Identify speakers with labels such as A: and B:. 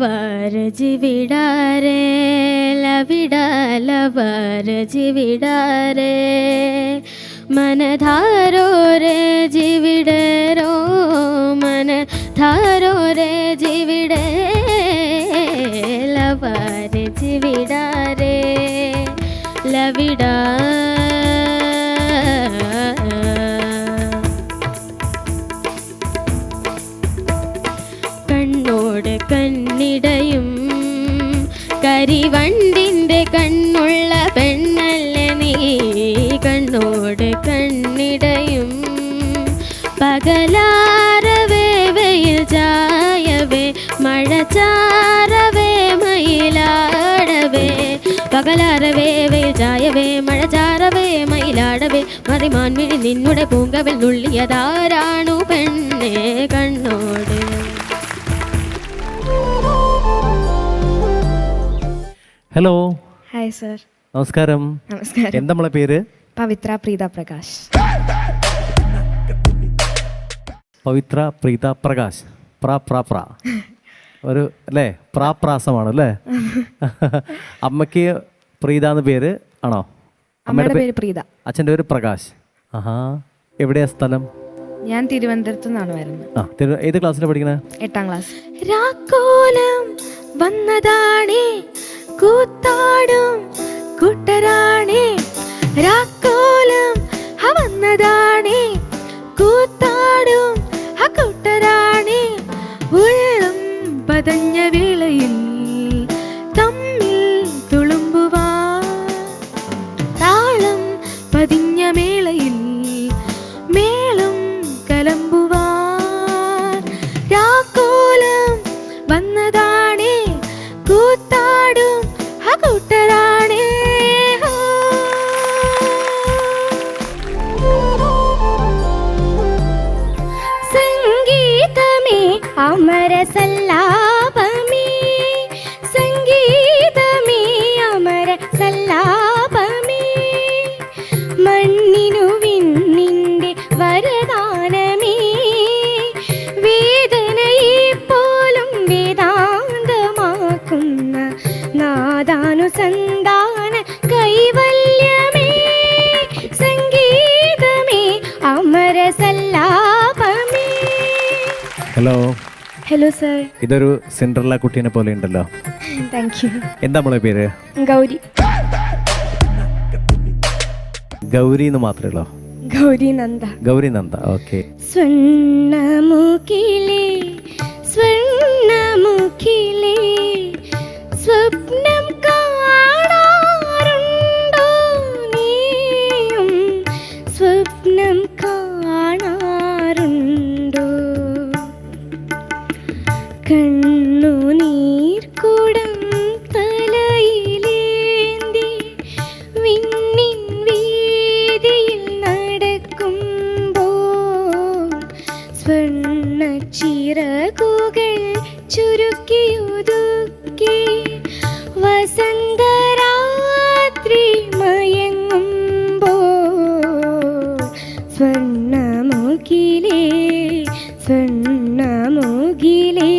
A: Lover जिविड़ा रे लविड़ा lover जिविड़ा रे मन धारो रे जिविड़े रो मन धारो रे जिविड़े लवर जिविड़ा रे लविड़ा കണ്ണോട് കണ്ണിടയും കരിവണ്ടിൻ്റെ കണ്ണുള്ള പെണ്ണല്ലേ നീ കണ്ണോട് കണ്ണിടയും പകലാരവേ വെയിൽ ചായവേ മഴ ചാരവേ മയിലാടവേ പകലാരവേ വെയിൽ ചായവേ മഴ ചാരവേ മയിലാടവേ മറിമാൻമിഴി നിന്നുടെ പൂങ്കവിൽ നുള്ളിയതാരാണു പെണ്ണേ കണ്ണോട്.
B: ഹലോ.
C: Hi sir.
B: നമസ്കാരം.
C: നമസ്കാരം.
B: എന്താ നമ്മളെ പേര്?
C: പവിത്ര പ്രീത പ്രകാശ്.
B: പവിത്ര പ്രീത പ്രകാശ്. ഒരു അല്ലേ പ്രാപ്രാസമാണ് അല്ലേ? അമ്മയ്ക്ക് പ്രീത എന്ന് പേര് ആണോ?
C: അമ്മയുടെ പേര് പ്രീത,
B: അച്ഛൻ്റെ പേര് പ്രകാശ്. ആഹാ. എവിടെയാ സ്ഥലം?
C: ഞാൻ തിരുവനന്തപുരത്ത് നിന്നാണ് വരുന്നത്.
B: ഏത് ക്ലാസ്സിലാണ് പഠിക്കണേ?
C: 8ാം ക്ലാസ്.
A: രാക്കോലം വന്നതാണേ കൂത്താടും കൂട്ടരാണേ രാക്കോലം വന്നതാണേ കൂത്താടും കൂട്ടരാണേ ഉള്ളം പതഞ്ഞ വേളയിൽ തമ്മിൽ തുളുമ്പുവാ താളം പതിഞ്ഞ മേളയിൽ മേളം കലമ്പുവാ രാക്കോലം വന്നതാണേ കൂത്താടും കൂട്ടരാണേ. സംഗീതമേ അമരസല്ലാപമേ സംഗീതമേ അമരസല്ലാപമേ മണ്ണിനു വിണ്ണിൻ്റെ വരദാനമേ വേദനയെ പോലും വേദാന്തമാക്കുന്ന നാദാനുസന്ധാന കൈവല്യമേ സംഗീതമേ അമരസല്ലാപമേ.
B: ഹലോ.
C: Hello sir.
B: ഇതൊരു സിൻഡ്രല്ല കുട്ടീനെ പോലെ ഉണ്ടല്ലോ.
C: Thank you.
B: എന്താ നമ്മളെ പേര്?
C: ഗൗരി.
B: ഗൗരി എന്ന് മാത്രമേ ഉള്ളൂ?
C: ഗൗരി നന്ദ.
B: ഗൗരി നന്ദ. ഓക്കെ.
A: സ്വർണ്ണമുഖിലേ സ്വർണ്ണമുഖിലേ സ്വപ്നം കാണാറുണ്ടോ നീയും സ്വപ്നം കാണാറുണ്ടോ കണ്ണുനീർക്കുടം തലയിലേന്തി വിണ്ണിൻ വീതിയിൽ നടക്കുമ്പോൾ സ്വർണ്ണച്ചിറകുകൾ ചുരുക്കിയൊതുക്കി വസന്തരാത്രി മയങ്ങുമ്പോൾ സ്വർണ്ണമുഖിലേ സ്വർണ്ണമുഖിലേ